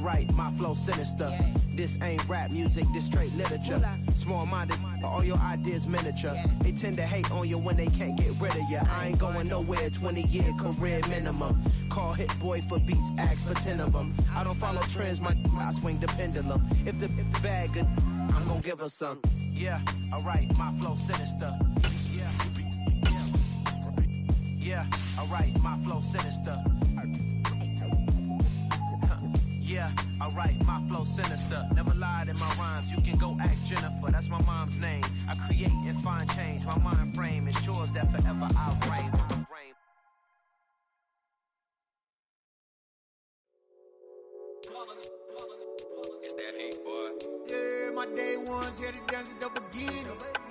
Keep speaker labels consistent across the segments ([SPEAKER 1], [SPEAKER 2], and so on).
[SPEAKER 1] Alright, my flow sinister. This ain't rap music, this straight literature. Small-minded, all your ideas miniature. They tend to hate on you when they can't get rid of you. I ain't going nowhere, 20-year career minimum. Call Hit Boy for beats, ask for 10 of them. I don't follow trends, I swing the pendulum. If the bag good, I'm gonna give her some. Yeah, alright, my flow sinister. Yeah, alright, my flow sinister. Yeah, alright, my flow sinister. Never lied in my rhymes, you can go ask Jennifer. That's my mom's name. I create and find change. My mind frame ensures that forever I'll reign.
[SPEAKER 2] It's that hate, boy.
[SPEAKER 3] Yeah, my day ones here to dance at the beginning.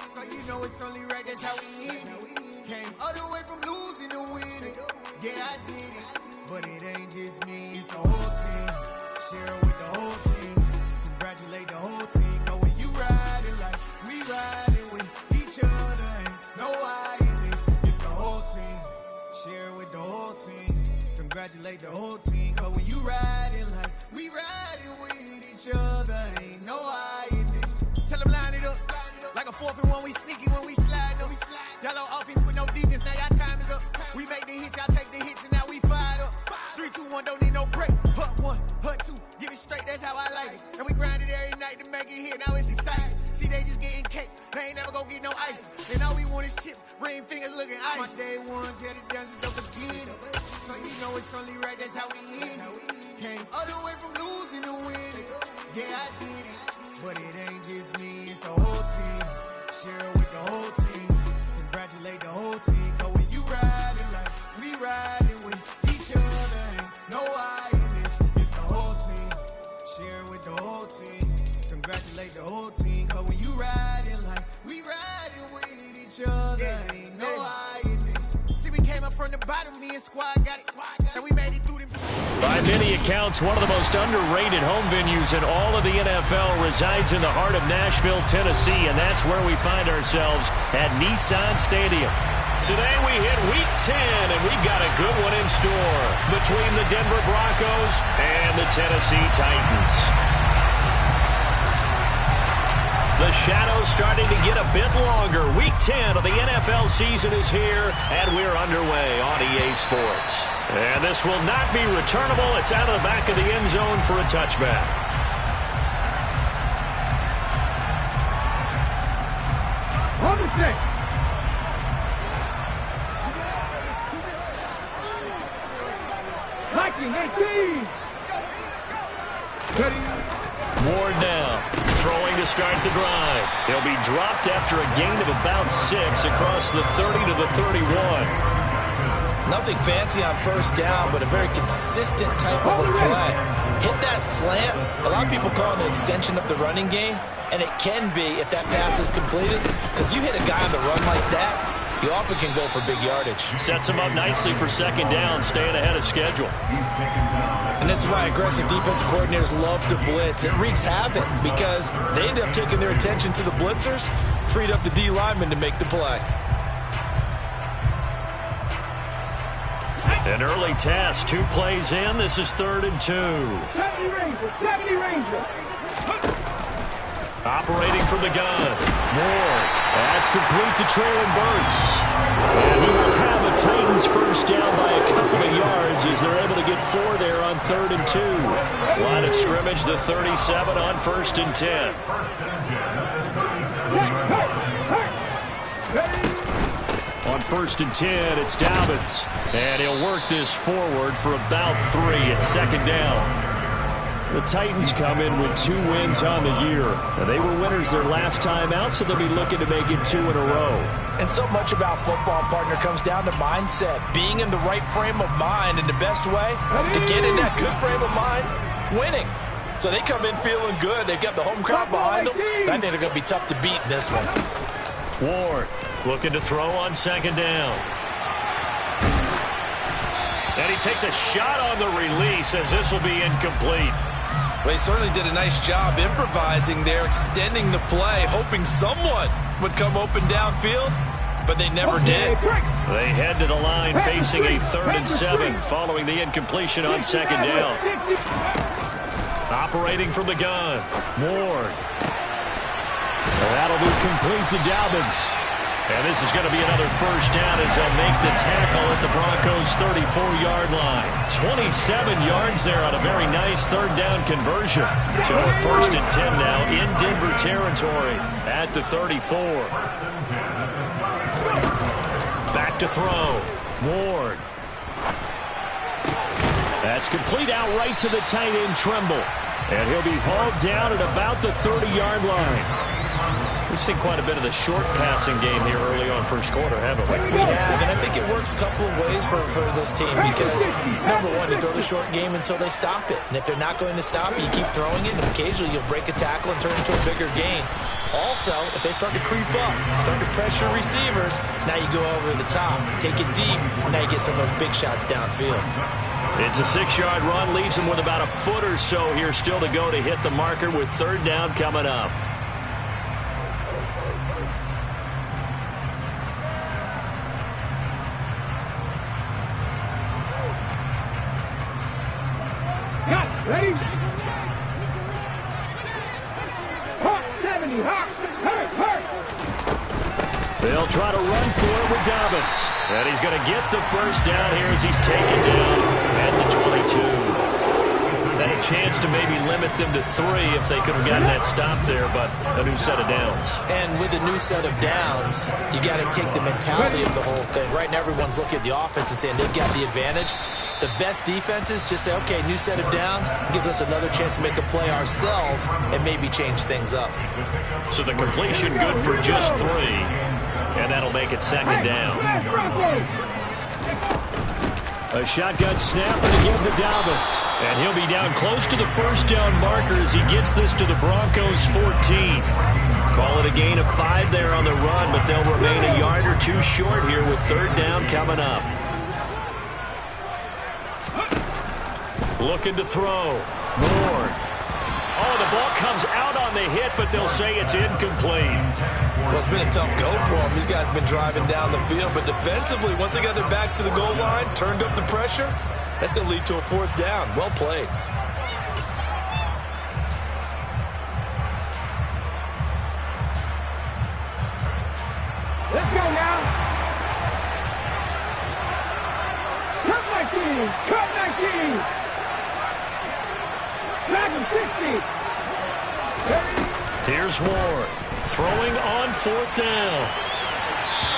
[SPEAKER 3] So you know it's only right, that's how we end it. Came all the way from losing to winning. Yeah, I did it. But it ain't just me, it's the whole team. Share with the whole team. Congratulate the whole team. Cause when you riding like we riding with each other, ain't no I in this. It's the whole team. Share with the whole team. Congratulate the whole team. Cause when you riding like we riding with each other, ain't no I in this. Tell them line it up. Like a 4th and 1, we sneaky when we slide up. Y'all on offense with no defense, now y'all time is up. We make the hits, y'all take the hits, and now we fired up. 3, 2, 1, don't need no break. Hut 1, hut 2, get it straight, that's how I like it. And we grind it every night to make it hit, now it's exciting. See, they just getting cake, they ain't never gonna get no ice. And all we want is chips, ring fingers looking ice. My day ones here to dance at the beginning. So you know it's only right, that's how we end it. Came all the way from losing to winning. Yeah, I did it. But it ain't just me, it's the whole team. Share with the whole team. Congratulate the whole team. Cause when you riding like we riding with each other, ain't no I in this. It's the whole team. Share with the whole team. Congratulate the whole team. Cause when you riding like we riding with each other, ain't no I in this. See, we came up from the bottom, me and squad got it. And we made it through them.
[SPEAKER 4] By many accounts, one of the most underrated home venues in all of the NFL resides in the heart of Nashville, Tennessee, and that's where we find ourselves at Nissan Stadium. Today we hit Week 10, and we've got a good one in store between the Denver Broncos and the Tennessee Titans. The shadow's starting to get a bit longer. Week 10 of the NFL season is here, and we're underway on EA Sports. And this will not be returnable. It's out of the back of the end zone for a touchback.
[SPEAKER 5] On the stick. Liking 18.
[SPEAKER 4] Ward now, throwing to start the drive. He'll be dropped after a gain of about 6 across the 30 to the 31.
[SPEAKER 2] Nothing fancy on first down, but a very consistent type of a play. Hit that slant. A lot of people call it an extension of the running game, and it can be if that pass is completed, because you hit a guy on the run like that, you often can go for big yardage.
[SPEAKER 4] Sets him up nicely for second down, staying ahead of schedule.
[SPEAKER 2] And this is why aggressive defensive coordinators love to blitz. It wreaks havoc because they end up taking their attention to the blitzers, freed up the D lineman to make the play.
[SPEAKER 4] An early test, 2 plays in. This is 3rd and 2.
[SPEAKER 5] 70 Ranger.
[SPEAKER 4] Operating from the gun. Moore. That's complete to Traylon Burks. And he will have a Titans first down by a couple of yards as they're able to get 4 there on 3rd and 2. Line of scrimmage, the 37 on 1st and 10. On 1st and 10, it's Dobbins. And he'll work this forward for about 3 at second down. The Titans come in with 2 wins on the year. And they were winners their last time out, so they'll be looking to make it 2 in a row.
[SPEAKER 2] And so much about football, partner, comes down to mindset. Being in the right frame of mind, and the best way to get in that good frame of mind, winning. So they come in feeling good. They've got the home crowd behind them. I think they're going to be tough to beat in this one.
[SPEAKER 4] Ward looking to throw on second down. And he takes a shot on the release as this will be incomplete.
[SPEAKER 2] Well, he certainly did a nice job improvising there, extending the play, hoping someone would come open downfield, but they never did.
[SPEAKER 4] They head to the line facing a 3rd and 7 following the incompletion on second down. Operating from the gun, Ward. That'll be complete to Dobbins. And this is going to be another first down as they'll make the tackle at the Broncos' 34-yard line. 27 yards there on a very nice third down conversion. So we're 1st and 10 now in Denver territory at the 34. Back to throw. Ward. That's complete out right to the tight end, Tremble. And he'll be hauled down at about the 30-yard line. We've seen quite a bit of the short passing game here early on first quarter, haven't we?
[SPEAKER 2] We have, and I think it works a couple of ways for this team because, number one, you throw the short game until they stop it. And if they're not going to stop it, you keep throwing it, and occasionally you'll break a tackle and turn it into a bigger gain. Also, if they start to creep up, start to pressure receivers, now you go over the top, take it deep, and now you get some of those big shots downfield.
[SPEAKER 4] It's a 6-yard run, leaves him with about a foot or so here still to go to hit the marker with third down coming up.
[SPEAKER 5] Ready? Hawk 70, Hawk, hurt.
[SPEAKER 4] They'll try to run for it with Dobbins. And he's going to get the first down here as he's taken down at the 22. Had a chance to maybe limit them to 3 if they could have gotten that stop there, but a new set of downs.
[SPEAKER 2] And with a new set of downs, you got to take the mentality of the whole thing. Right now, everyone's looking at the offense and saying they've got the advantage. The best defenses just say, okay, new set of downs, gives us another chance to make a play ourselves and maybe change things up.
[SPEAKER 4] So the completion good for just 3, and that'll make it second down. A shotgun snap and again to Dobbins. And he'll be down close to the first down marker as he gets this to the Broncos' 14. Call it a gain of 5 there on the run, but they'll remain a yard or 2 short here with third down coming up. Looking to throw. Ward. Oh, the ball comes out on the hit, but they'll say it's incomplete.
[SPEAKER 2] Well, it's been a tough go for them. These guys have been driving down the field, but defensively, once they got their backs to the goal line, turned up the pressure, that's going to lead to a 4th down. Well played.
[SPEAKER 5] Let's go now. Cut 19. Cut 19. Dragon 60.
[SPEAKER 4] Here's Ward. Throwing on 4th down.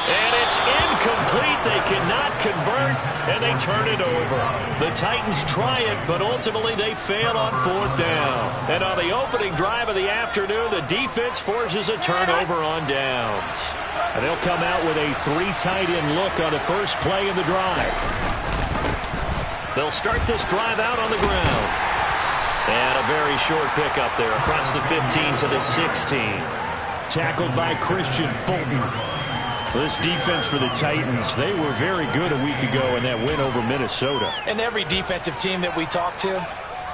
[SPEAKER 4] And it's incomplete. They cannot convert, and they turn it over. The Titans try it, but ultimately they fail on 4th down. And on the opening drive of the afternoon, the defense forces a turnover on downs. And they'll come out with a 3 tight end look on the first play of the drive. They'll start this drive out on the ground. And a very short pickup there across the 15 to the 16. Tackled by Christian Fulton. This defense for the Titans, they were very good a week ago in that win over Minnesota.
[SPEAKER 2] And every defensive team that we talk to,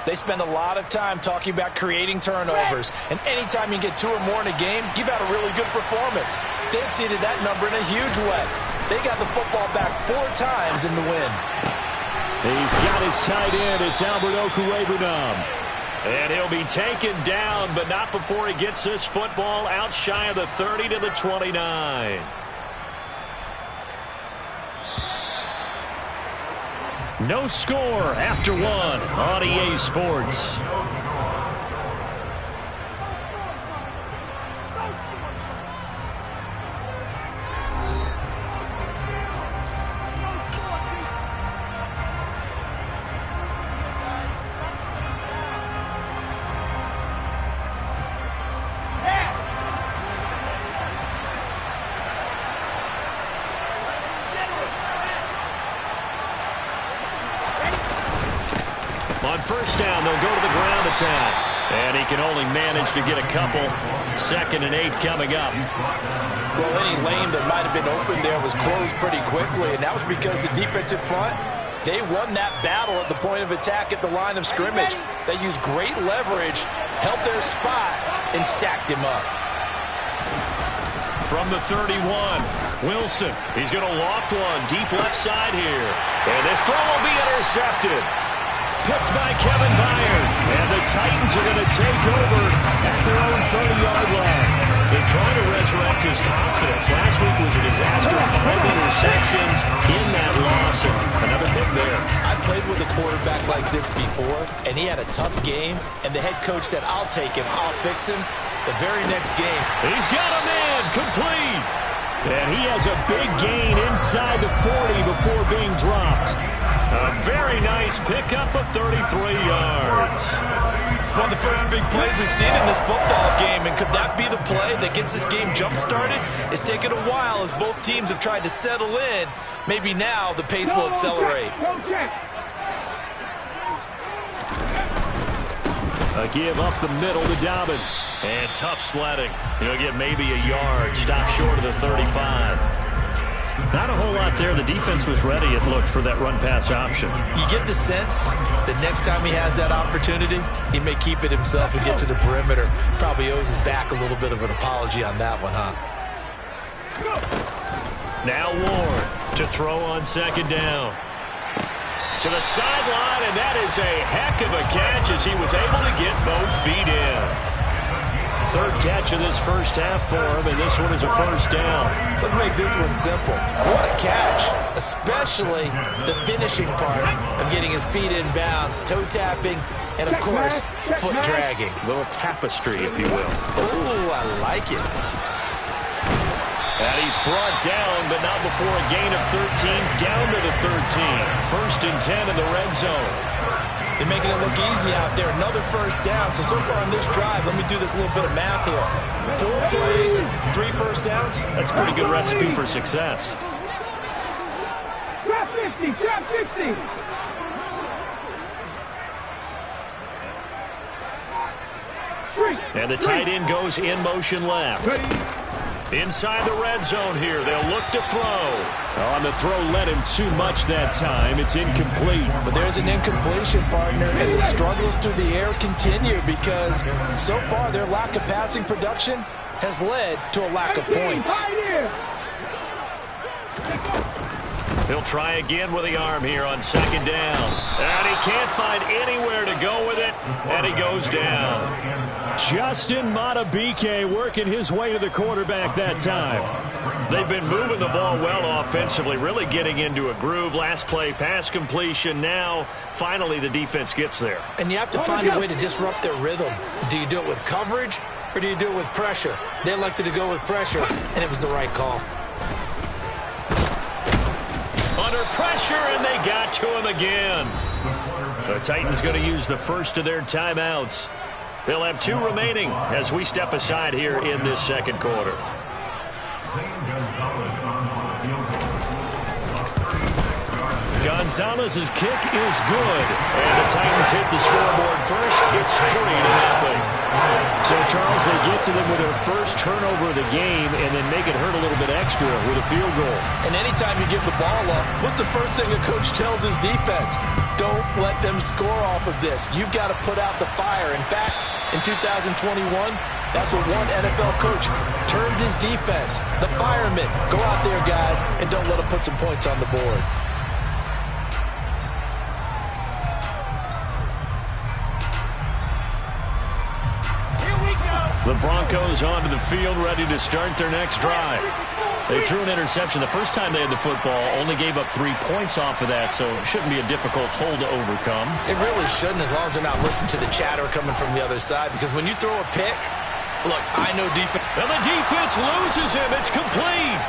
[SPEAKER 2] they spend a lot of time talking about creating turnovers. And anytime you get 2 or more in a game, you've had a really good performance. They exceeded that number in a huge way. They got the football back 4 times in the win.
[SPEAKER 4] He's got his tight end. It's Albert Okwuegbunam. And he'll be taken down, but not before he gets this football out shy of the 30 to the 29. No score after 1 on EA Sports. On first down, they'll go to the ground attack. And he can only manage to get a couple. 2nd and 8 coming up.
[SPEAKER 2] Well, any lane that might have been open there was closed pretty quickly, and that was because the defensive front, they won that battle at the point of attack at the line of scrimmage. They used great leverage, held their spot, and stacked him up.
[SPEAKER 4] From the 31, Wilson. He's going to loft one deep left side here. And this throw will be intercepted. picked by Kevin Byard. And the Titans are going to take over at their own 30-yard line. They're trying to resurrect his confidence. Last week was a disaster. 5 interceptions in that loss. And another pick there.
[SPEAKER 2] I played with a quarterback like this before, and he had a tough game. And the head coach said, I'll take him. I'll fix him. The very next game.
[SPEAKER 4] He's got a man complete. And he has a big gain inside the 40 before being dropped. A very nice pickup of 33 yards.
[SPEAKER 2] One of the first big plays we've seen in this football game, and could that be the play that gets this game jump-started? It's taken a while as both teams have tried to settle in. Maybe now the pace will accelerate.
[SPEAKER 4] A give up the middle to Dobbins. And tough sledding. He'll get maybe a yard. Stop short of the 35. Not a whole lot there. The defense was ready, it looked, for that run-pass option.
[SPEAKER 2] You get the sense that next time he has that opportunity, he may keep it himself and get to the perimeter. Probably owes his back a little bit of an apology on that one, huh?
[SPEAKER 4] Now Ward to throw on second down. To the sideline, and that is a heck of a catch as he was able to get both feet in. Third catch of this first half for him, and this one is a first down.
[SPEAKER 2] Let's make this one simple. What a catch, especially the finishing part of getting his feet in bounds, toe tapping, and of course, foot dragging.
[SPEAKER 4] A little tapestry, if you will.
[SPEAKER 2] Ooh, I like it.
[SPEAKER 4] And he's brought down, but not before a gain of 13, down to the 13. First and 10 in the red zone.
[SPEAKER 2] They're making it look easy out there. Another first down. So far on this drive, let me do this little bit of math here. 4 plays, 3 first downs.
[SPEAKER 4] That's a pretty good recipe for success.
[SPEAKER 5] Drop 50, drop 50.
[SPEAKER 4] And the tight end goes in motion left. Inside the red zone here. They'll look to throw. On the throw, led him too much that time. It's incomplete.
[SPEAKER 2] But there's an incompletion, partner, and the struggles through the air continue because so far their lack of passing production has led to a lack of points.
[SPEAKER 4] He'll try again with the arm here on second down. And he can't find anywhere to go with it, and he goes down. Justin Madubuike working his way to the quarterback that time. They've been moving the ball well offensively, really getting into a groove. Last play, pass completion. Now, finally, the defense gets there.
[SPEAKER 2] And you have to find a way to disrupt their rhythm. Do you do it with coverage, or do you do it with pressure? They elected to go with pressure, and it was the right call.
[SPEAKER 4] Under pressure, and they got to him again. The Titans going to use the first of their timeouts. They'll have 2 remaining as we step aside here in this second quarter. Gonzalez's kick is good. And the Titans hit the scoreboard first. It's 3-0. So, Charles, they get to them with their first turnover of the game and then make it hurt a little bit extra with a field goal.
[SPEAKER 2] And anytime you give the ball up, what's the first thing a coach tells his defense? Don't let them score off of this. You've got to put out the fire. In fact, in 2021, that's what one NFL coach termed his defense. The firemen. Go out there, guys, and don't let them put some points on the board.
[SPEAKER 4] The Broncos onto the field, ready to start their next drive. They threw an interception the first time they had the football, only gave up 3 points off of that, so it shouldn't be a difficult hole to overcome.
[SPEAKER 2] It really shouldn't, as long as they're not listening to the chatter coming from the other side, because when you throw a pick, look, I know defense.
[SPEAKER 4] And the defense loses him. It's complete.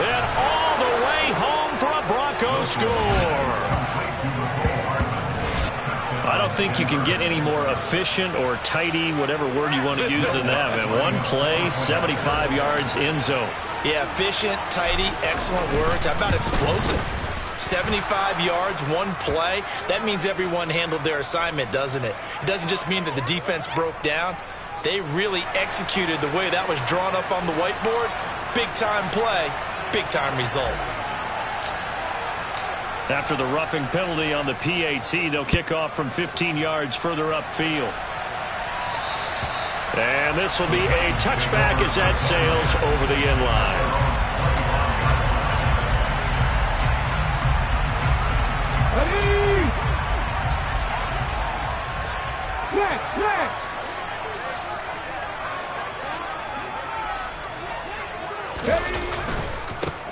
[SPEAKER 4] And all the way home for a Broncos score. I don't think you can get any more efficient or tidy, whatever word you want to use than that. And one play, 75 yards in zone.
[SPEAKER 2] Yeah, efficient, tidy, excellent words. How about explosive? 75 yards, one play. That means everyone handled their assignment, doesn't it? It doesn't just mean that the defense broke down. They really executed the way that was drawn up on the whiteboard. Big-time play, big-time result.
[SPEAKER 4] After the roughing penalty on the PAT, they'll kick off from 15 yards further upfield. And this will be a touchback as that sails over the end line.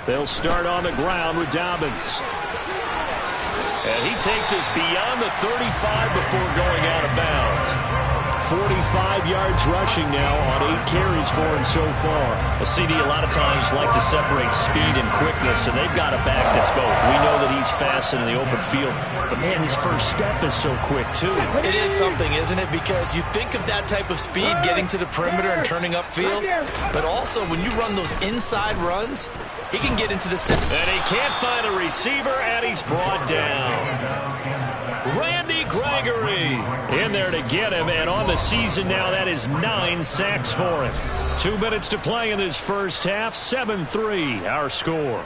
[SPEAKER 4] They'll start on the ground with Dobbins. And he takes us beyond the 35 before going out of bounds. 45 yards rushing now on 8 carries for him so far.
[SPEAKER 2] A CD a lot of times like to separate speed and quickness, and they've got a back that's both. We know that he's fast in the open field, but man, his first step is so quick too. It is something, isn't it? Because you think of that type of speed getting to the perimeter and turning upfield, but also when you run those inside runs, he can get into the center.
[SPEAKER 4] And he can't find a receiver, and he's brought down. Randy Gregory in there to get him, and on the season now, that is 9 sacks for him. 2 minutes to play in this first half, 7-3 our score.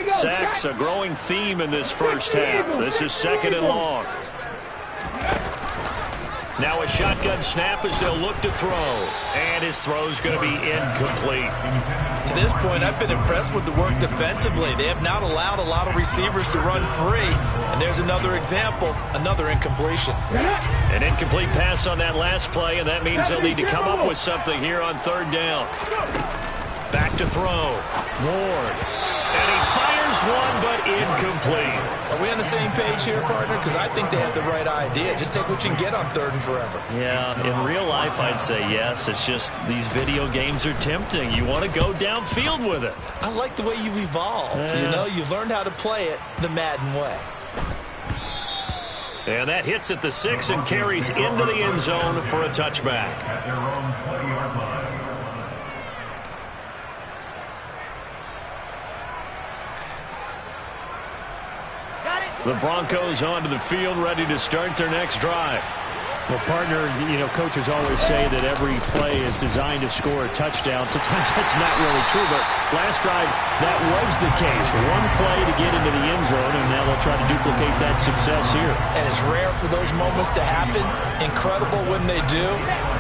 [SPEAKER 4] Sacks a growing theme in this first half. This is 2nd and long. Now a shotgun snap as they'll look to throw. And his throw's going to be incomplete.
[SPEAKER 2] To this point, I've been impressed with the work defensively. They have not allowed a lot of receivers to run free. And there's another example, another incompletion.
[SPEAKER 4] An incomplete pass on that last play, and that means they'll need to come up with something here on 3rd down. Back to throw. Ward. And he fires one, but incomplete.
[SPEAKER 2] Are we on the same page here, partner? Because I think they have the right idea. Just take what you can get on 3rd and forever.
[SPEAKER 4] Yeah, in real life, I'd say yes. It's just these video games are tempting. You want to go downfield with it.
[SPEAKER 2] I like the way you've evolved.
[SPEAKER 4] Yeah.
[SPEAKER 2] You know, you've learned how to play it the Madden way.
[SPEAKER 4] And that hits at the 6 and carries into the end zone for a touchback. The Broncos onto the field, ready to start their next drive. Well, partner, you know, coaches always say that every play is designed to score a touchdown. Sometimes that's not really true, but last drive, that was the case. One play to get into the end zone, and now they'll try to duplicate that success here.
[SPEAKER 2] And it's rare for those moments to happen. Incredible when they do.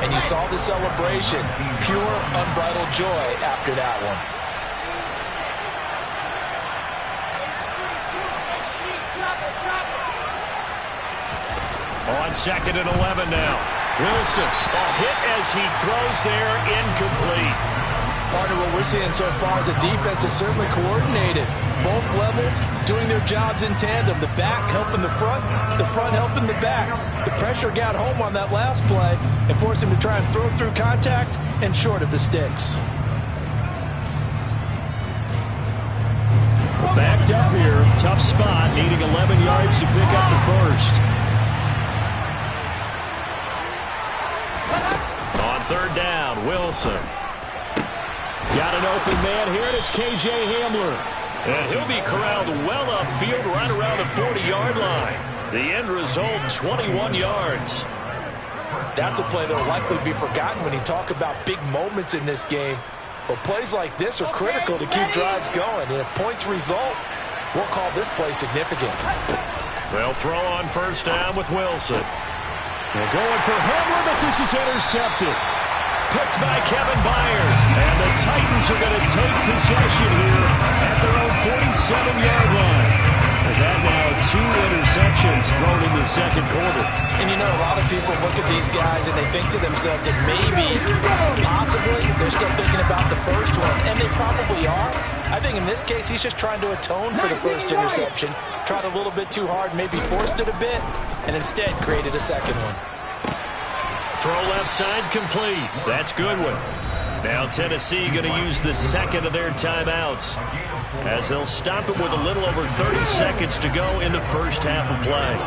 [SPEAKER 2] And you saw the celebration. Pure, unbridled joy after that one.
[SPEAKER 4] On 2nd and 11 now. Wilson, a hit as he throws there, incomplete.
[SPEAKER 2] Part of what we're seeing so far is a defense that's certainly coordinated. Both levels doing their jobs in tandem. The back helping the front helping the back. The pressure got home on that last play and forced him to try and throw through contact and short of the sticks.
[SPEAKER 4] Backed up here, tough spot, needing 11 yards to pick up the first. On 3rd down, Wilson. Got an open man here, and it's K.J. Hamler. And he'll be corralled well upfield right around the 40-yard line. The end result, 21 yards.
[SPEAKER 2] That's a play that will likely be forgotten when you talk about big moments in this game. But plays like this are critical to keep drives going. And if points result, we'll call this play significant.
[SPEAKER 4] They'll throw on 1st down with Wilson. They're going for Hamler, but this is intercepted. Picked by Kevin Byard. And the Titans are going to take possession here at their own 47-yard line. And that now 2 interceptions thrown in the 2nd quarter.
[SPEAKER 2] And you know, a lot of people look at these guys and they think to themselves that maybe, possibly, they're still thinking about the first one. And they probably are. I think in this case, he's just trying to atone for the first interception. Tried a little bit too hard, maybe forced it a bit, and instead created a second one.
[SPEAKER 4] Throw left side complete. That's Goodwin. Now Tennessee going to use the 2nd of their timeouts as they'll stop it with a little over 30 seconds to go in the first half of play.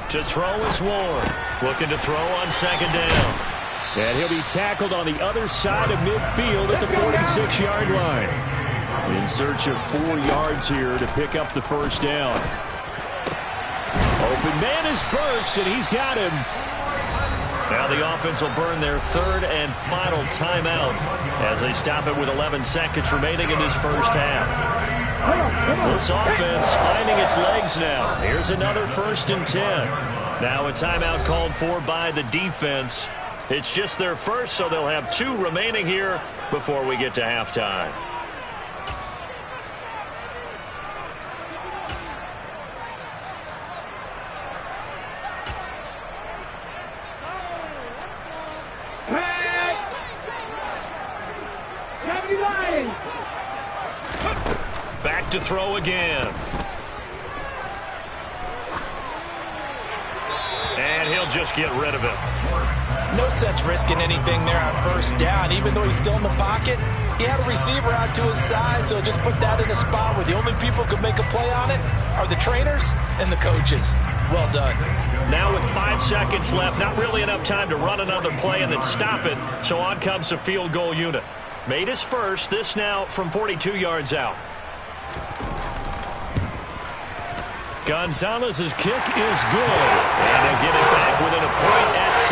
[SPEAKER 4] To throw is Ward. Looking to throw on 2nd down. And he'll be tackled on the other side of midfield at the 46-yard line. In search of 4 yards here to pick up the first down. Open man is Burks, and he's got him. Now the offense will burn their 3rd and final timeout as they stop it with 11 seconds remaining in this first half. This offense finding its legs now. Here's another 1st and 10. Now a timeout called for by the defense. It's just their first, so they'll have 2 remaining here before we get to halftime. Back to throw again. And he'll just get rid of it.
[SPEAKER 2] No sense risking anything there on first down. Even though he's still in the pocket, he had a receiver out to his side, so just put that in a spot where the only people who can make a play on it are the trainers and the coaches. Well done.
[SPEAKER 4] Now with 5 seconds left, not really enough time to run another play and then stop it, so on comes the field goal unit. Made his first, this now from 42 yards out. Gonzalez's kick is good, and they'll get it back within a point at 7-6.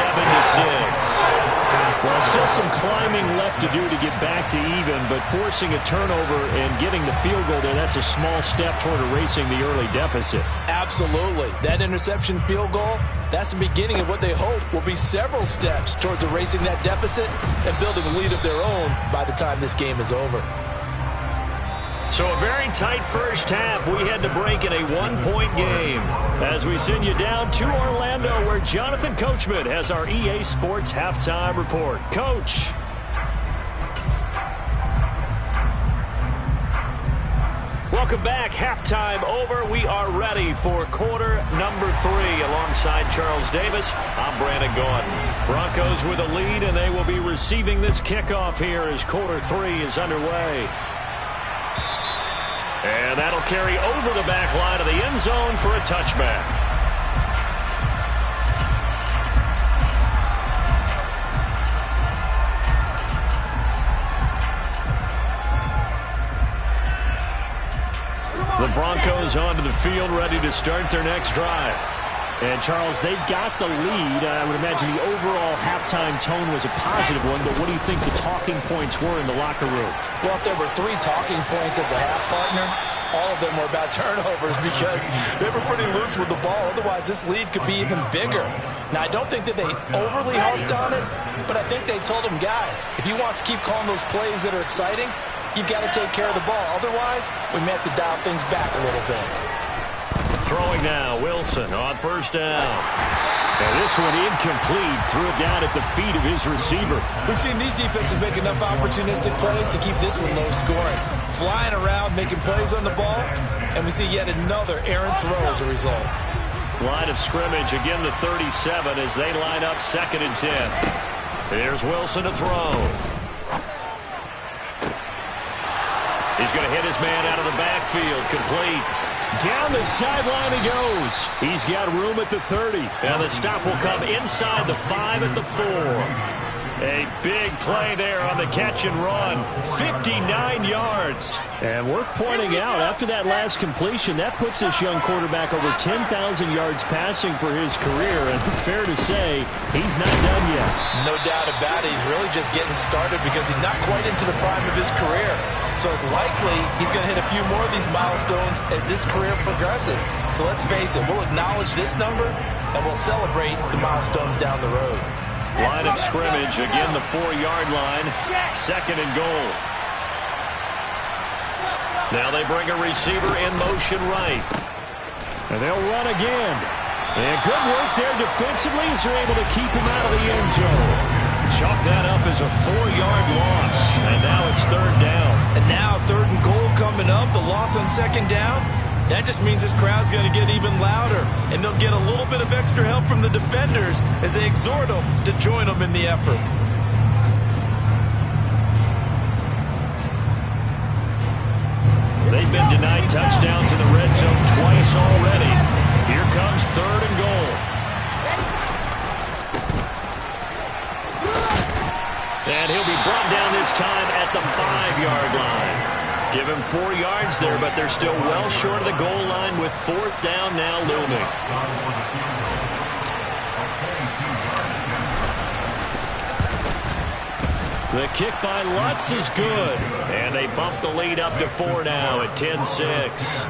[SPEAKER 4] Well, still some climbing left to do to get back to even, but forcing a turnover and getting the field goal there, that's a small step toward erasing the early deficit.
[SPEAKER 2] Absolutely. That interception field goal, that's the beginning of what they hope will be several steps towards erasing that deficit and building a lead of their own by the time this game is over.
[SPEAKER 4] So a very tight first half. We had to break in a 1-point game as we send you down to Orlando, where Jonathan Coachman has our EA Sports halftime report. Coach. Welcome back. Halftime over. We are ready for quarter number 3 alongside Charles Davis. I'm Brandon Gaudin. Broncos with a lead, and they will be receiving this kickoff here as quarter 3 is underway. And that'll carry over the back line of the end zone for a touchback. The Broncos onto the field, ready to start their next drive. And, Charles, they've got the lead. I would imagine the overall halftime tone was a positive one, but what do you think the talking points were in the locker room?
[SPEAKER 2] Well, if there were 3 talking points at the half, partner, all of them were about turnovers because they were pretty loose with the ball. Otherwise, this lead could be even bigger. Now, I don't think that they overly harped on it, but I think they told them, guys, if you want to keep calling those plays that are exciting, you've got to take care of the ball. Otherwise, we may have to dial things back a little bit.
[SPEAKER 4] Throwing now, Wilson on first down. And this one incomplete. Threw it down at the feet of his receiver.
[SPEAKER 2] We've seen these defenses make enough opportunistic plays to keep this one low scoring. Flying around, making plays on the ball, and we see yet another errant throw as a result.
[SPEAKER 4] Line of scrimmage, again the 37 as they line up 2nd and 10. Here's Wilson to throw. He's going to hit his man out of the backfield, complete. Down the sideline he goes. He's got room at the 30. And the stop will come inside the 5 at the 4. A big play there on the catch and run. 59 yards. And worth pointing out, after that last completion, that puts this young quarterback over 10,000 yards passing for his career. And fair to say, he's not done yet.
[SPEAKER 2] No doubt about it. He's really just getting started because he's not quite into the prime of his career. So it's likely he's going to hit a few more of these milestones as this career progresses. So let's face it, we'll acknowledge this number and we'll celebrate the milestones down the road.
[SPEAKER 4] Line of scrimmage, again the 4-yard line, 2nd and goal. Now they bring a receiver in motion right. And they'll run again. And good work there defensively as they're able to keep him out of the end zone. Chalk that up as a 4-yard loss. And now it's 3rd down.
[SPEAKER 2] And now 3rd and goal coming up, the loss on 2nd down. That just means this crowd's going to get even louder, and they'll get a little bit of extra help from the defenders as they exhort them to join them in the effort.
[SPEAKER 4] They've been denied touchdowns in the red zone twice already. Here comes 3rd and goal. And he'll be brought down this time at the 5-yard line. Give him 4 yards there, but they're still well short of the goal line with 4th down now looming. The kick by Lutz is good. And they bump the lead up to 4 now at 10-6.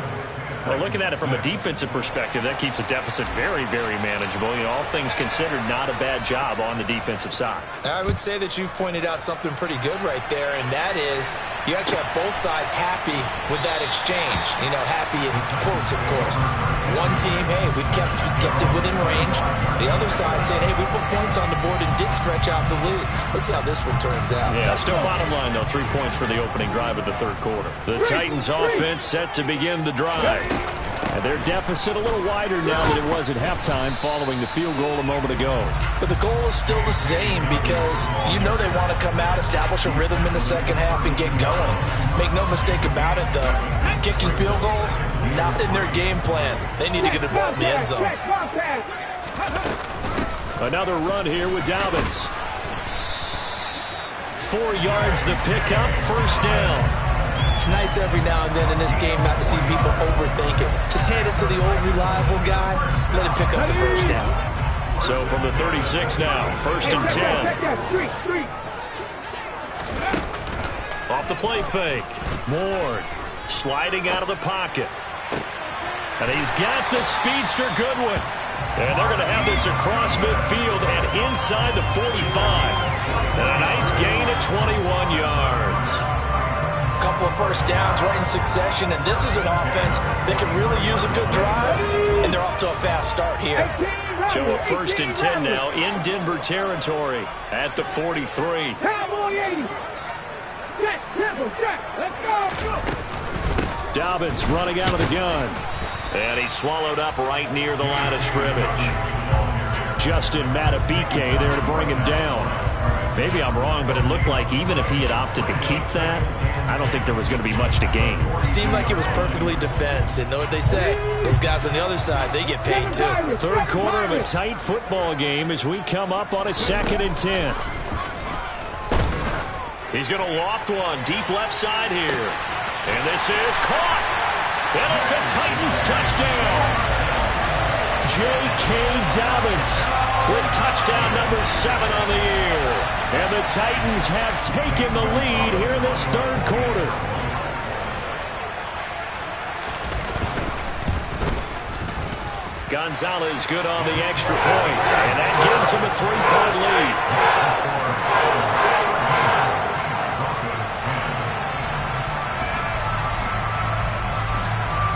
[SPEAKER 4] Well, looking at it from a defensive perspective, that keeps a deficit very, very manageable. You know, all things considered, not a bad job on the defensive side.
[SPEAKER 2] I would say that you've pointed out something pretty good right there, and that is you actually have both sides happy with that exchange. You know, happy in quotes, of course. One team, hey, we've kept it within range. The other side saying, hey, we put points on the board and did stretch out the lead. Let's see how this one turns out.
[SPEAKER 4] Yeah, still bottom line, though, 3 points for the opening drive of the third quarter. The Titans offense set to begin the drive. And their deficit a little wider now than it was at halftime following the field goal a moment ago.
[SPEAKER 2] But the goal is still the same because you know they want to come out, establish a rhythm in the second half, and get going. Make no mistake about it, though. Kicking field goals, not in their game plan. They need to get the ball in the end zone.
[SPEAKER 4] Another run here with Dobbins. 4 yards the pickup, first down.
[SPEAKER 2] It's nice every now and then in this game not to see people overthink it. Just hand it to the old reliable guy, let him pick up the first down.
[SPEAKER 4] So from the 36 now, first and 10. Off the play fake. Ward sliding out of the pocket. And he's got the speedster Goodwin. And they're going to have this across midfield and inside the 45. And a nice gain at 21 yards.
[SPEAKER 2] Couple of first downs right in succession, and this is an offense that can really use a good drive, and they're off to a fast start here.
[SPEAKER 4] So a first and 10 now in Denver territory at the 43. Dobbins running out of the gun, and he's swallowed up right near the line of scrimmage. Justin Matabike there to bring him down. Maybe I'm wrong, but it looked like even if he had opted to keep that, I don't think there was going to be much to gain.
[SPEAKER 2] Seemed like it was perfectly defense, and know what they say, those guys on the other side, they get paid too.
[SPEAKER 4] Third quarter of a tight football game as we come up on a 2nd and 10. He's going to loft one deep left side here. And this is caught. And it's a Titans touchdown. J.K. Dobbins with touchdown number 7 on the year. And the Titans have taken the lead here in this third quarter. Gonzalez good on the extra point. And that gives him a 3-point lead.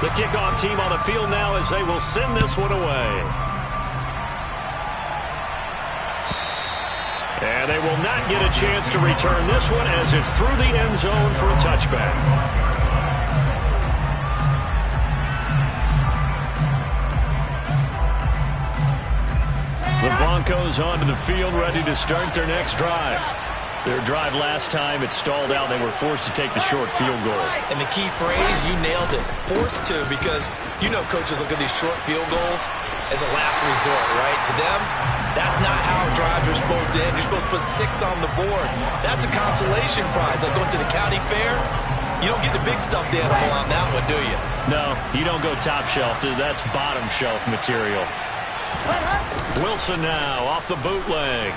[SPEAKER 4] The kickoff team on the field now as they will send this one away. And they will not get a chance to return this one as it's through the end zone for a touchback. The Broncos onto the field ready to start their next drive. Their drive last time, it stalled out. They were forced to take the short field goal.
[SPEAKER 2] And the key phrase, you nailed it. Forced to, because you know coaches look at these short field goals as a last resort, right? To them, that's not how drives are supposed to end. You're supposed to put 6 on the board. That's a consolation prize. Like going to the county fair, you don't get the big stuffed animal on that one, do you?
[SPEAKER 4] No, you don't go top shelf. That's bottom shelf material. Wilson now off the bootleg.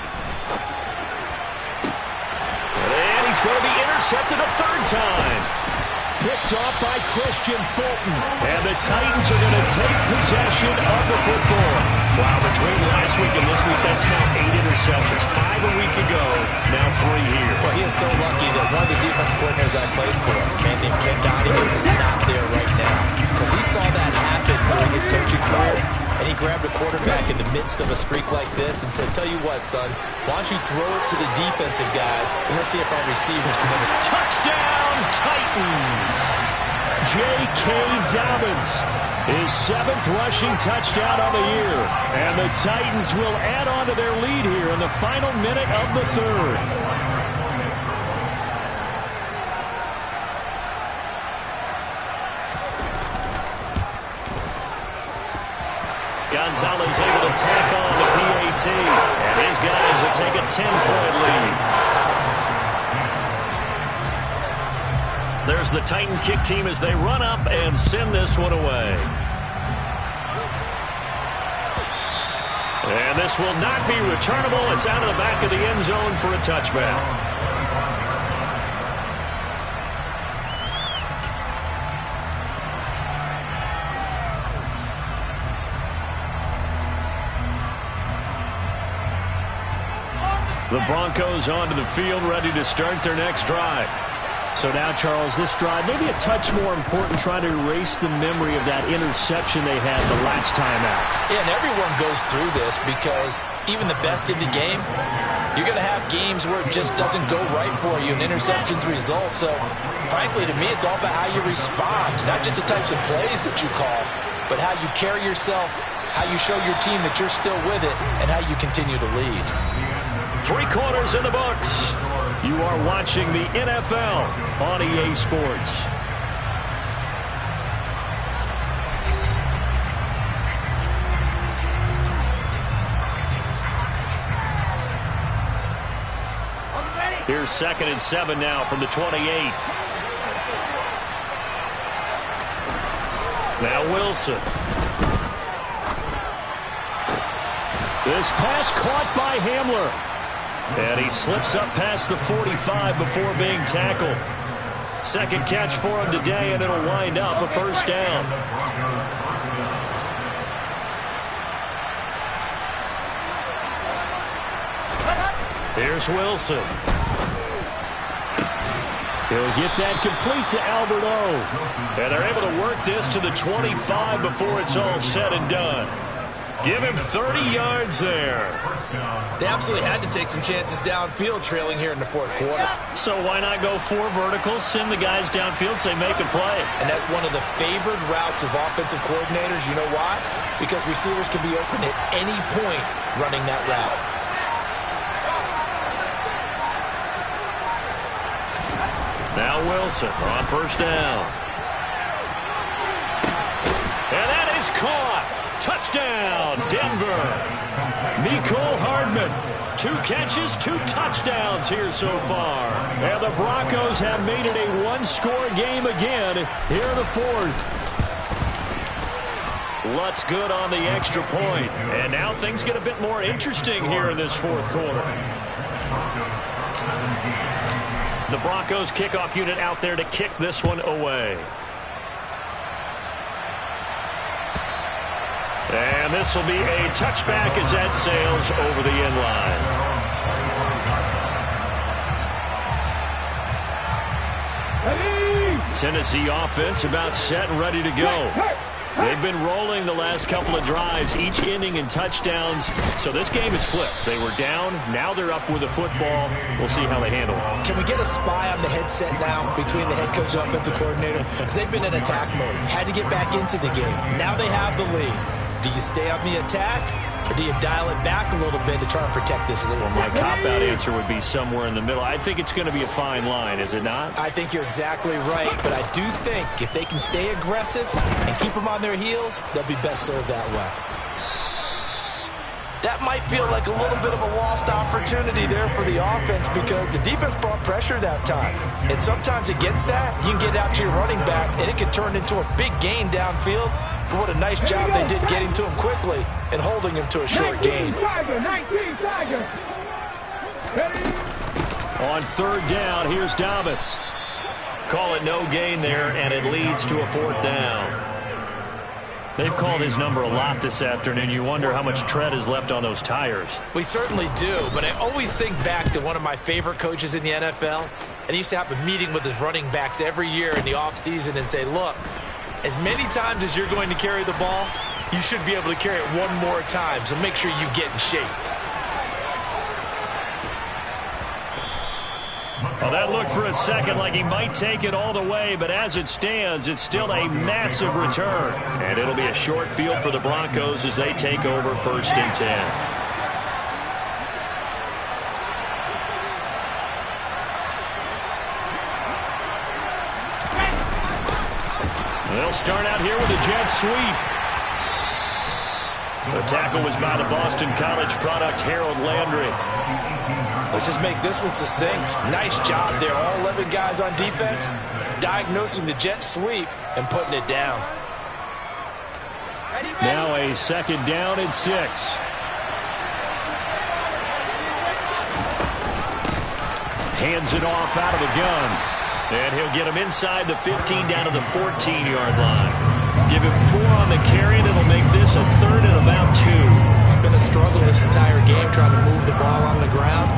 [SPEAKER 4] And he's going to be intercepted a third time. Picked off by Christian Fulton. And the Titans are going to take possession of the football. Wow, between last week and this week, that's now 8 interceptions. 5 a week ago, now 3 here.
[SPEAKER 2] Well, he is so lucky that one of the defense coordinators I played for, a man named Ken Donahue, is not there right now. Because he saw that happen during his coaching career. And he grabbed a quarterback in the midst of a streak like this and said, tell you what, son, why don't you throw it to the defensive guys, and let's see if our receivers can have a
[SPEAKER 4] touchdown, Titans! J.K. Dobbins, his 7th rushing touchdown of the year. And the Titans will add on to their lead here in the final minute of the third. Gonzalez able to tack on the PAT. And his guys will take a 10-point lead. There's the Titan kick team as they run up and send this one away. And this will not be returnable. It's out of the back of the end zone for a touchback. The Broncos onto the field, ready to start their next drive. So now, Charles, this drive maybe a touch more important, trying to erase the memory of that interception they had the last time out.
[SPEAKER 2] Yeah, and everyone goes through this because even the best in the game, you're going to have games where it just doesn't go right for you and interceptions result. So, frankly, to me, it's all about how you respond, not just the types of plays that you call, but how you carry yourself, how you show your team that you're still with it, and how you continue to lead.
[SPEAKER 4] 3 quarters in the books. You are watching the NFL on EA Sports. Here's 2nd and 7 now from the 28. Now Wilson. This pass caught by Hamler. And he slips up past the 45 before being tackled. 2nd catch for him today, and it'll wind up a first down. Here's Wilson. He'll get that complete to Albert O. And they're able to work this to the 25 before it's all said and done. Give him 30 yards there.
[SPEAKER 2] They absolutely had to take some chances downfield trailing here in the 4th quarter.
[SPEAKER 4] So why not go 4 verticals, send the guys downfield, say make a play.
[SPEAKER 2] And that's one of the favored routes of offensive coordinators. You know why? Because receivers can be open at any point running that route.
[SPEAKER 4] Now Wilson on first down. And that is caught. Touchdown, Denver. Mecole Hardman, 2 catches, 2 touchdowns here so far. And the Broncos have made it a 1-score game again here in the 4th. Lutz good on the extra point. And now things get a bit more interesting here in this 4th quarter. The Broncos kickoff unit out there to kick this one away. And this will be a touchback as that sails over the end line. Tennessee offense about set and ready to go. They've been rolling the last couple of drives, each ending in touchdowns. So this game is flipped. They were down. Now they're up with the football. We'll see how they handle it.
[SPEAKER 2] Can we get a spy on the headset now between the head coach and offensive coordinator? Because they've been in attack mode. Had to get back into the game. Now they have the lead. Do you stay on the attack, or do you dial it back a little bit to try and protect this lead?
[SPEAKER 4] Well, my cop-out answer would be somewhere in the middle. I think it's going to be a fine line, is it not?
[SPEAKER 2] I think you're exactly right, but I do think if they can stay aggressive and keep them on their heels, they'll be best served that way. That might feel like a little bit of a lost opportunity there for the offense because the defense brought pressure that time. And sometimes against that, you can get out to your running back, and it can turn into a big gain downfield. But what a nice job they did getting to him quickly and holding him to a short gain.
[SPEAKER 5] 19 Tigers.
[SPEAKER 4] On 3rd down, here's Dobbins. Call it no gain there, and it leads to a 4th down. They've called his number a lot this afternoon. You wonder how much tread is left on those tires.
[SPEAKER 2] We certainly do, but I always think back to one of my favorite coaches in the NFL, and he used to have a meeting with his running backs every year in the offseason and say, look, as many times as you're going to carry the ball, you should be able to carry it one more time, so make sure you get in shape.
[SPEAKER 4] Well, that looked for a second like he might take it all the way, but as it stands, it's still a massive return. And it'll be a short field for the Broncos as they take over 1st and 10. They'll start out here with a jet sweep. The tackle was by the Boston College product, Harold Landry.
[SPEAKER 2] Let's just make this one succinct. Nice job there. All 11 guys on defense diagnosing the jet sweep and putting it down.
[SPEAKER 4] Now a 2nd down and 6. Hands it off out of the gun. And he'll get him inside the 15 down to the 14-yard line. Give him 4 on the carry, and it'll make this a 3rd and about 2.
[SPEAKER 2] been a struggle this entire game trying to move the ball on the ground.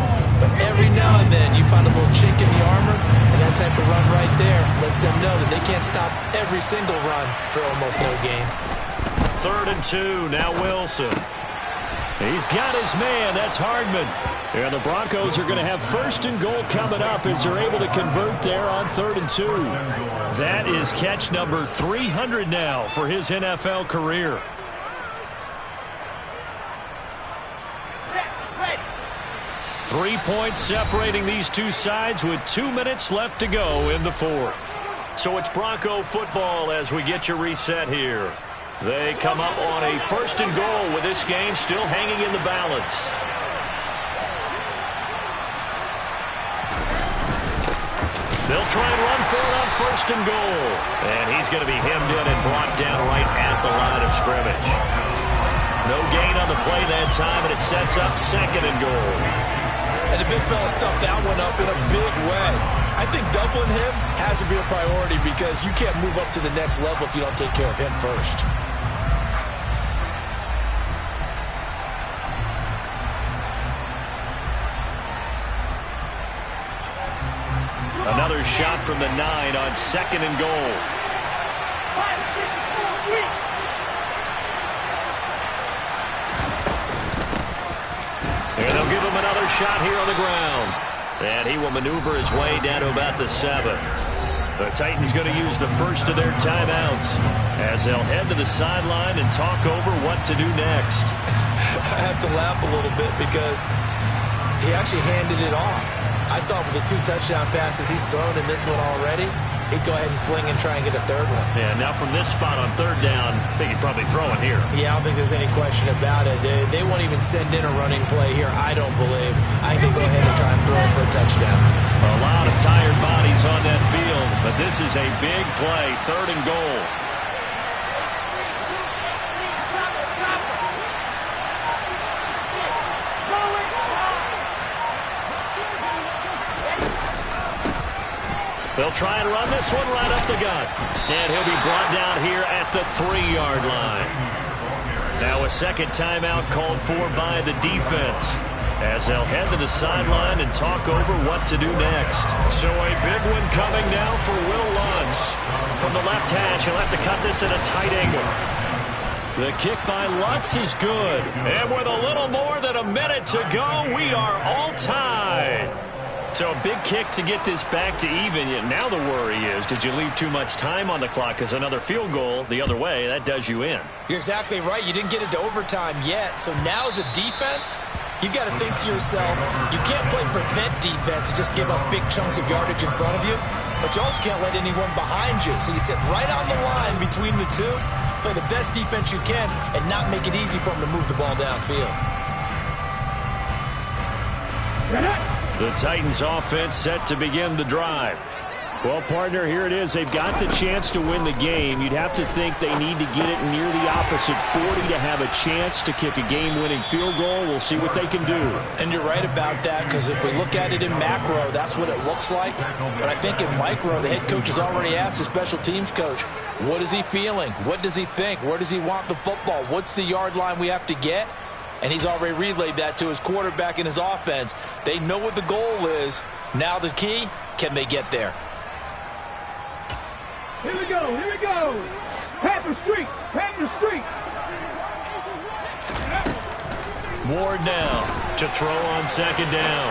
[SPEAKER 2] But every now and then you find a little chink in the armor, and that type of run right there lets them know that they can't stop every single run for almost no gain.
[SPEAKER 4] 3rd and 2, now Wilson. He's got his man, that's Hardman. And the Broncos are going to have 1st and goal coming up as they're able to convert there on 3rd and 2. That is catch number 300 now for his NFL career.
[SPEAKER 5] Set, ready.
[SPEAKER 4] 3 points separating these two sides with 2 minutes left to go in the 4th. So it's Bronco football as we get you reset here. They come up on a 1st and goal with this game still hanging in the balance. They'll try and run for it on 1st and goal. And he's going to be hemmed in and brought down right at the line of scrimmage. No gain on the play that time, and it sets up 2nd and goal.
[SPEAKER 2] And the big fella stuffed that one up in a big way. I think doubling him has to be a priority because you can't move up to the next level if you don't take care of him first.
[SPEAKER 4] Another shot from the 9 on 2nd and goal. And they'll give him another shot here on the ground. And he will maneuver his way down to about the 7. The Titans going to use the first of their timeouts as they'll head to the sideline and talk over what to do next.
[SPEAKER 2] I have to laugh a little bit because he actually handed it off. I thought with the 2 touchdown passes he's thrown in this one already, he'd go ahead and fling and try and get a 3rd one.
[SPEAKER 4] Yeah, now from this spot on 3rd down, I think he'd probably throw it here.
[SPEAKER 2] Yeah, I don't think there's any question about it. They won't even send in a running play here, I don't believe. I think they'll go ahead and try and throw it for a touchdown.
[SPEAKER 4] A lot of tired bodies on that field, but this is a big play, 3rd and goal. They'll try and run this one right up the gut. And he'll be brought down here at the 3-yard line. Now a 2nd timeout called for by the defense as they'll head to the sideline and talk over what to do next. So a big one coming now for Will Lutz. From the left hash, he'll have to cut this at a tight angle. The kick by Lutz is good. And with a little more than a minute to go, we are all tied. So a big kick to get this back to even. Now the worry is, did you leave too much time on the clock? Because another field goal the other way, that does you in.
[SPEAKER 2] You're exactly right. You didn't get it to overtime yet. So now as a defense, you've got to think to yourself, you can't play prevent defense and just give up big chunks of yardage in front of you. But you also can't let anyone behind you. So you sit right on the line between the two, play the best defense you can, and not make it easy for them to move the ball downfield.
[SPEAKER 4] The Titans offense set to begin the drive. Well, partner, here it is. They've got the chance to win the game. You'd have to think they need to get it near the opposite 40 to have a chance to kick a game-winning field goal. We'll see what they can do.
[SPEAKER 2] And you're right about that, because if we look at it in macro, that's what it looks like. But I think in micro, the head coach has already asked the special teams coach, what is he feeling? What does he think? Where does he want the football? What's the yard line we have to get? And he's already relayed that to his quarterback and his offense. They know what the goal is. Now the key, can they get there?
[SPEAKER 5] Here we go, here we go. Panther Street, Panther Street.
[SPEAKER 4] Ward now to throw on 2nd down.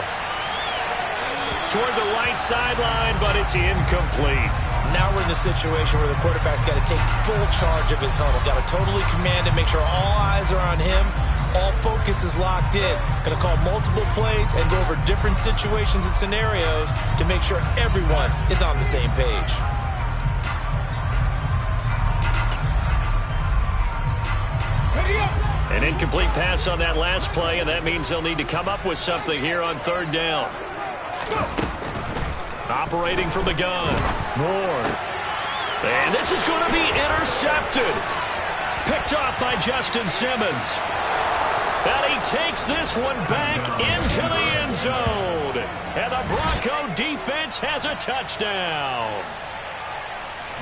[SPEAKER 4] Toward the right sideline, but it's incomplete.
[SPEAKER 2] Now we're in the situation where the quarterback's got to take full charge of his huddle. Got to totally command it, make sure all eyes are on him. All focus is locked in. Going to call multiple plays and go over different situations and scenarios to make sure everyone is on the same page.
[SPEAKER 4] An incomplete pass on that last play, and that means they'll need to come up with something here on 3rd down. Operating from the gun, Ward. And this is going to be intercepted. Picked off by Justin Simmons. And he takes this one back into the end zone. And the Bronco defense has a touchdown.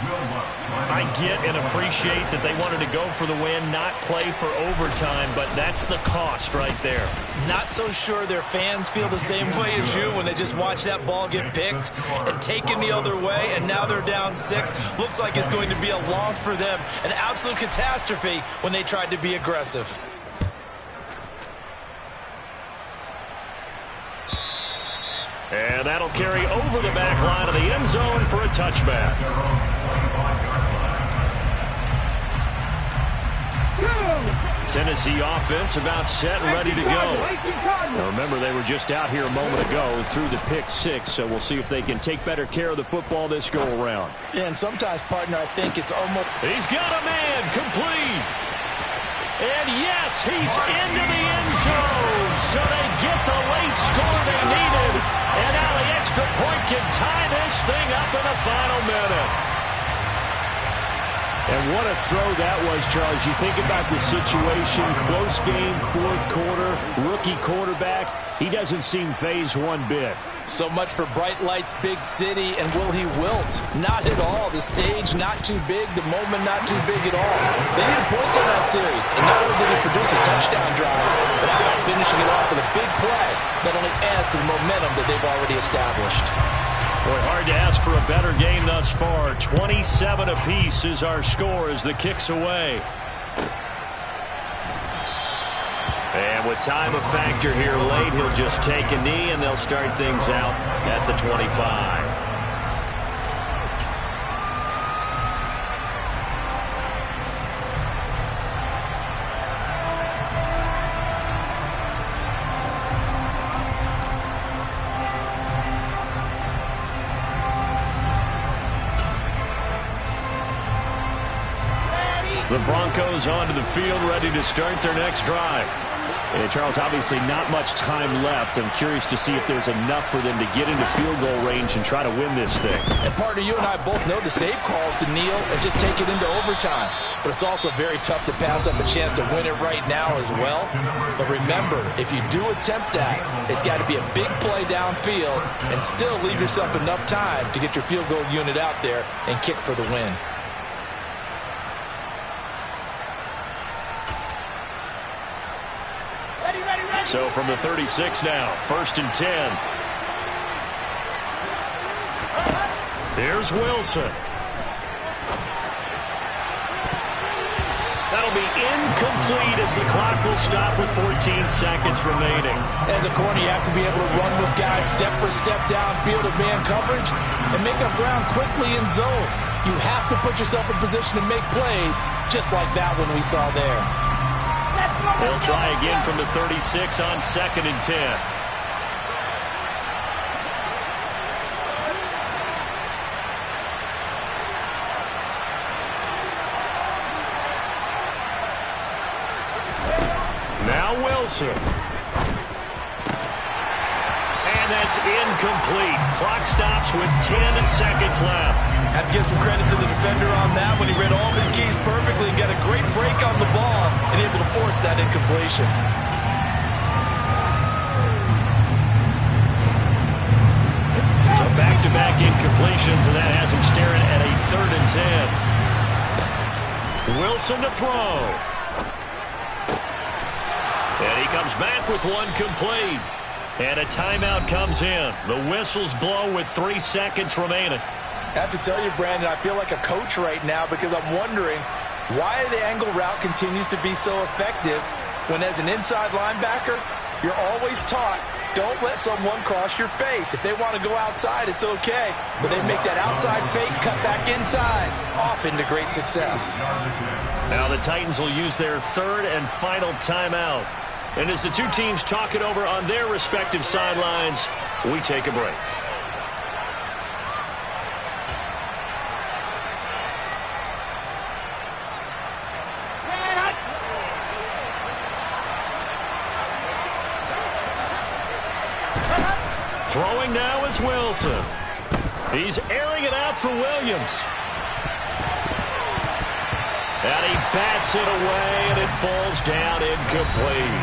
[SPEAKER 4] I get and appreciate that they wanted to go for the win, not play for overtime, but that's the cost right there.
[SPEAKER 2] Not so sure their fans feel the same way as you when they just watch that ball get picked and taken the other way, and now they're down 6. Looks like it's going to be a loss for them, an absolute catastrophe when they tried to be aggressive.
[SPEAKER 4] And that'll carry over the back line of the end zone for a touchback. Tennessee offense about set and ready to go. Now remember, they were just out here a moment ago through the pick 6, so we'll see if they can take better care of the football this go-around.
[SPEAKER 2] Yeah, and sometimes, partner, I think it's almost...
[SPEAKER 4] He's got a man complete. And yes, he's into the end zone. So they get the late score they needed. And now the extra point can tie this thing up in the final minute. And what a throw that was, Charles. You think about the situation, close game, fourth quarter, rookie quarterback. He doesn't seem phased one bit.
[SPEAKER 2] So much for bright lights, big city, and will he wilt? Not at all. The stage not too big, the moment not too big at all. They needed points on that series, and not only did he produce a touchdown drive, but how about finishing it off with a big play that only adds to the momentum that they've already established.
[SPEAKER 4] Boy, hard to ask for a better game thus far. 27 apiece is our score as the kick's away. And with time a factor here late, he'll just take a knee and they'll start things out at the 25. The Broncos onto the field, ready to start their next drive. And Charles, obviously not much time left. I'm curious to see if there's enough for them to get into field goal range and try to win this thing.
[SPEAKER 2] And partner, you and I both know the save calls to kneel and just take it into overtime. But it's also very tough to pass up a chance to win it right now as well. But remember, if you do attempt that, it's got to be a big play downfield and still leave yourself enough time to get your field goal unit out there and kick for the win.
[SPEAKER 4] So from the 36 now, 1st and 10. Here's Wilson. That'll be incomplete as the clock will stop with 14 seconds remaining.
[SPEAKER 2] As a corner, you have to be able to run with guys step for step downfield of man coverage and make up ground quickly in zone. You have to put yourself in position to make plays just like that one we saw there.
[SPEAKER 4] They'll try again from the 36 on 2nd and 10. Now Wilson. And that's incomplete. Clock stops with 10 seconds left.
[SPEAKER 2] Have to give some credit to the defender on that when he read all of his keys perfectly and got a great break on the ball and able to force that incompletion.
[SPEAKER 4] So back-to-back incompletions, and that has him staring at a 3rd and 10. Wilson to throw. And he comes back with one complete. And a timeout comes in. The whistles blow with 3 seconds remaining.
[SPEAKER 2] I have to tell you, Brandon, I feel like a coach right now because I'm wondering why the angle route continues to be so effective when as an inside linebacker, you're always taught, don't let someone cross your face. If they want to go outside, it's okay. But they make that outside fake, cut back inside, off into great success.
[SPEAKER 4] Now the Titans will use their 3rd and final timeout. And as the two teams talk it over on their respective sidelines, we take a break. Throwing now is Wilson. He's airing it out for Williams. And he bats it away, and it falls down incomplete.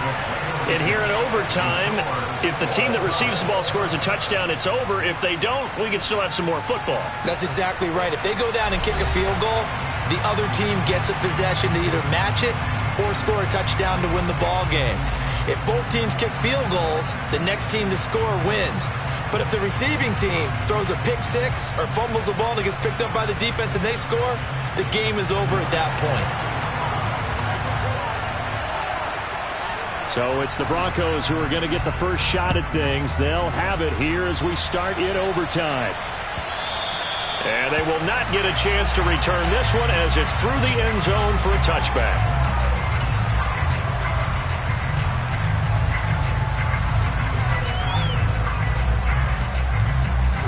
[SPEAKER 4] And here in overtime, if the team that receives the ball scores a touchdown, it's over. If they don't, we can still have some more football.
[SPEAKER 2] That's exactly right. If they go down and kick a field goal, the other team gets a possession to either match it or score a touchdown to win the ball game. If both teams kick field goals, the next team to score wins. But if the receiving team throws a pick six or fumbles the ball and it gets picked up by the defense and they score, the game is over at that point.
[SPEAKER 4] So it's the Broncos who are going to get the first shot at things. They'll have it here as we start in overtime. And they will not get a chance to return this one as it's through the end zone for a touchback.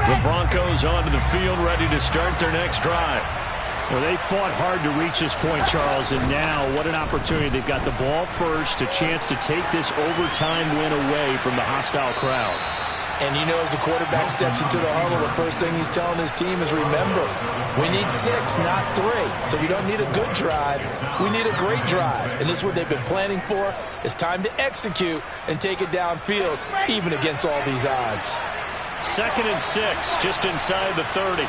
[SPEAKER 4] The Broncos onto the field, ready to start their next drive. Well, they fought hard to reach this point, Charles, and now what an opportunity. They've got the ball first, a chance to take this overtime win away from the hostile crowd.
[SPEAKER 2] And you know, as the quarterback steps into the huddle, the first thing he's telling his team is, remember, we need 6, not 3. So we don't need a good drive. We need a great drive. And this is what they've been planning for. It's time to execute and take it downfield, even against all these odds.
[SPEAKER 4] 2nd and 6, just inside the 30.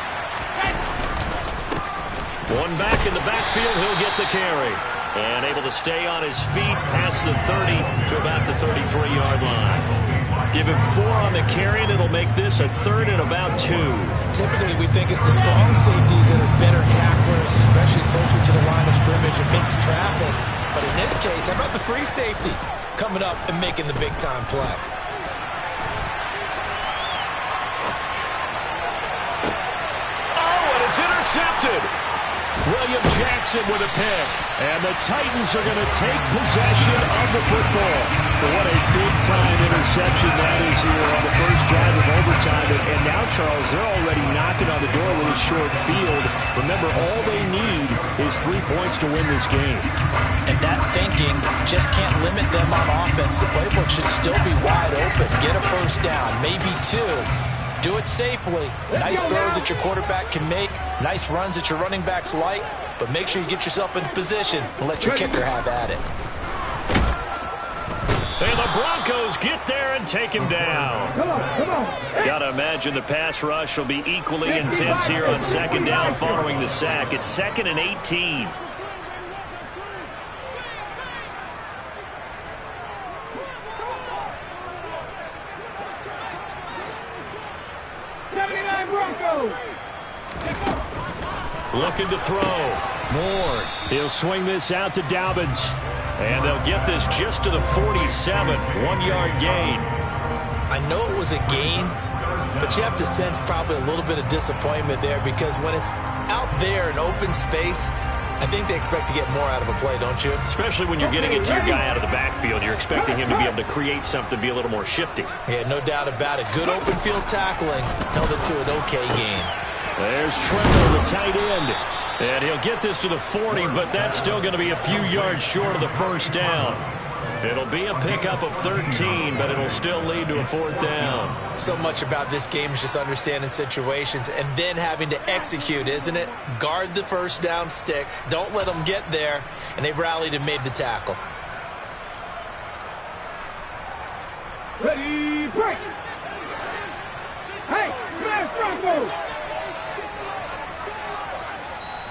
[SPEAKER 4] One back in the backfield, he'll get the carry. And able to stay on his feet past the 30 to about the 33-yard line. Give him 4 on the carry, and it'll make this a 3rd and about 2.
[SPEAKER 2] Typically, we think it's the strong safeties that are better tacklers, especially closer to the line of scrimmage amidst traffic. But in this case, how about the free safety coming up and making the big-time play?
[SPEAKER 4] Oh, and it's intercepted. William Jackson with a pick. And the Titans are going to take possession of the football. What a big-time interception that is here on the first drive of overtime. And now, Charles, they're already knocking on the door with a short field. Remember, all they need is 3 points to win this game.
[SPEAKER 2] And that thinking just can't limit them on offense. The playbook should still be wide open. Get a first down, maybe 2. Do it safely. Nice throws that your quarterback can make. Nice runs that your running backs like. But make sure you get yourself into position and let your kicker have at it.
[SPEAKER 4] And the Broncos get there and take him down.
[SPEAKER 5] Come on.
[SPEAKER 4] Got to imagine the pass rush will be equally intense here on 2nd down following the sack. It's 2nd and 18.
[SPEAKER 5] Broncos.
[SPEAKER 4] Looking to throw. Moore. He'll swing this out to Dobbins. And they'll get this just to the 47. 1-yard gain.
[SPEAKER 2] I know it was a gain, but you have to sense probably a little bit of disappointment there because when it's out there in open space, I think they expect to get more out of a play, don't you?
[SPEAKER 4] Especially when you're getting it to your guy out of the backfield. You're expecting him to be able to create something, be a little more shifty.
[SPEAKER 2] Yeah, no doubt about it. Good open field tackling. Held it to an okay gain.
[SPEAKER 4] There's Trevor, the tight end. And he'll get this to the 40, but that's still going to be a few yards short of the first down. It'll be a pickup of 13, but it'll still lead to a 4th down.
[SPEAKER 2] So much about this game is just understanding situations and then having to execute, isn't it? Guard the first down sticks. Don't let them get there. And they rallied and made the tackle.
[SPEAKER 5] Ready, break. Hey, smash Broncos.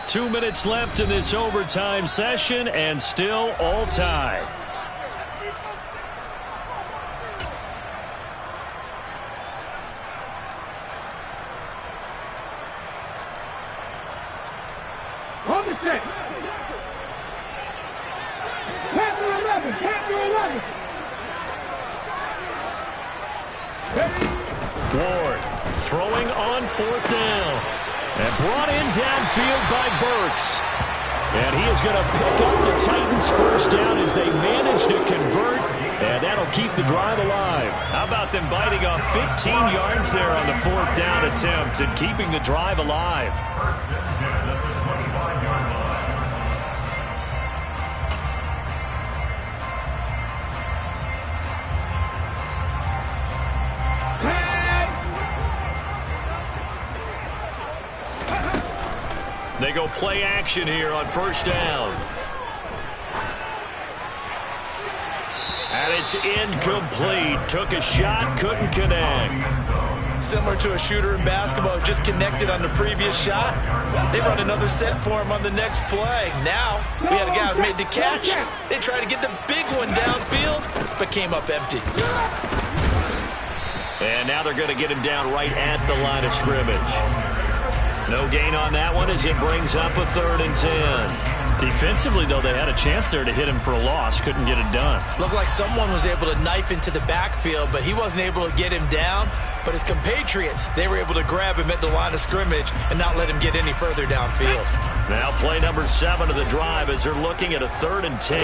[SPEAKER 4] 2 minutes left in this overtime session, and still all tied.
[SPEAKER 5] On the set. Panther 11.
[SPEAKER 4] Ward throwing on 4th down. And brought in downfield by Burks. And he is going to pick up the Titans' first down as they manage to convert. And that'll keep the drive alive. How about them biting off 15 yards there on the 4th down attempt and keeping the drive alive? They go play action here on 1st down. And it's incomplete. Took a shot, couldn't connect.
[SPEAKER 2] Similar to a shooter in basketball, just connected on the previous shot. They run another set for him on the next play. Now, we had a guy who made the catch. They tried to get the big one downfield, but came up empty.
[SPEAKER 4] And now they're going to get him down right at the line of scrimmage. No gain on that one as it brings up a 3rd and 10.
[SPEAKER 6] Defensively, though, they had a chance there to hit him for a loss. Couldn't get it done.
[SPEAKER 2] Looked like someone was able to knife into the backfield, but he wasn't able to get him down. But his compatriots, they were able to grab him at the line of scrimmage and not let him get any further downfield.
[SPEAKER 4] Now play number 7 of the drive as they're looking at a 3rd and 10.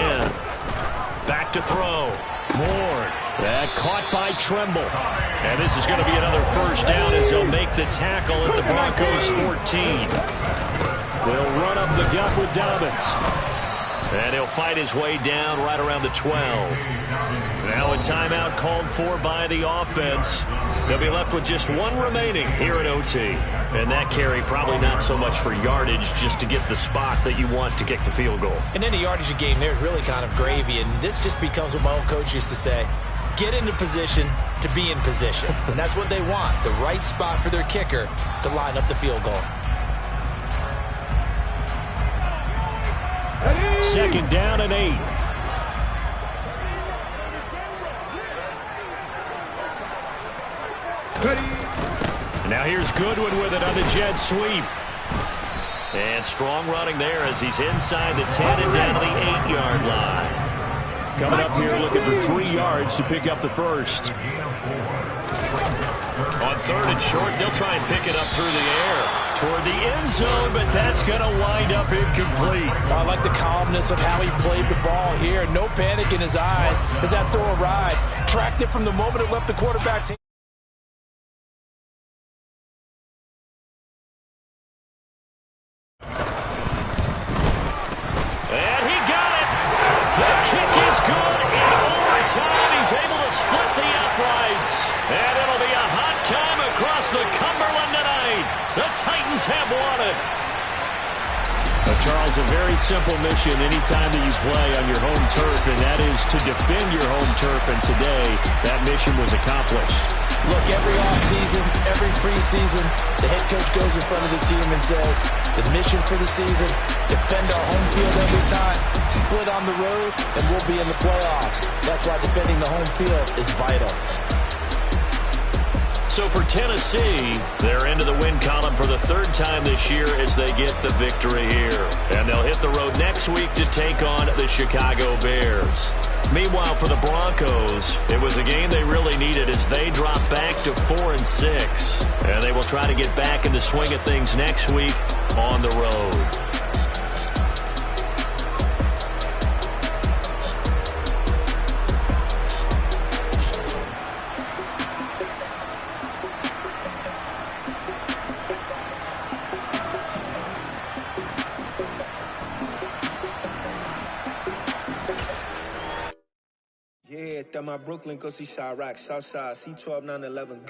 [SPEAKER 4] Back to throw. Moore. That caught by Tremble. And this is going to be another 1st down as they'll make the tackle at the Broncos 14. They'll run up the gut with Dobbins. And he'll fight his way down right around the 12. Now a timeout called for by the offense. They'll be left with just 1 remaining here at OT. And that carry probably not so much for yardage, just to get the spot that you want to kick the field goal.
[SPEAKER 2] In any yardage game, there's really kind of gravy. And this just becomes what my old coach used to say. Get into position to be in position. And that's what they want, the right spot for their kicker to line up the field goal.
[SPEAKER 4] 2nd down and 8. Now here's Goodwin with it on the jet sweep. And strong running there as he's inside the 10 and down to the 8-yard line. Coming up here looking for 3 yards to pick up the 1st. On 3rd and short, they'll try and pick it up through the air toward the end zone, but that's going to wind up incomplete.
[SPEAKER 2] I like the calmness of how he played the ball here. No panic in his eyes as that throw arrived. Tracked it from the moment it left the quarterback's hand.
[SPEAKER 4] And he got it. The kick is good in overtime. He's able to split the uprights. And it'll be a hot time across the Cumberland tonight. The Titans have won it. Charles, a very simple mission anytime that you play on your home turf, and that is to defend your home turf. And today, that mission was accomplished.
[SPEAKER 2] Look, every offseason, every preseason, the head coach goes in front of the team and says, the mission for the season, defend our home field every time, split on the road, and we'll be in the playoffs. That's why defending the home field is vital.
[SPEAKER 4] So for Tennessee, they're into the win column for the 3rd time this year as they get the victory here. And they'll hit the road next week to take on the Chicago Bears. Meanwhile, for the Broncos, it was a game they really needed as they drop back to 4-6. And they will try to get back in the swing of things next week on the road.
[SPEAKER 1] Yeah, that my Brooklyn, go see Chirac, Southside, C12, 911,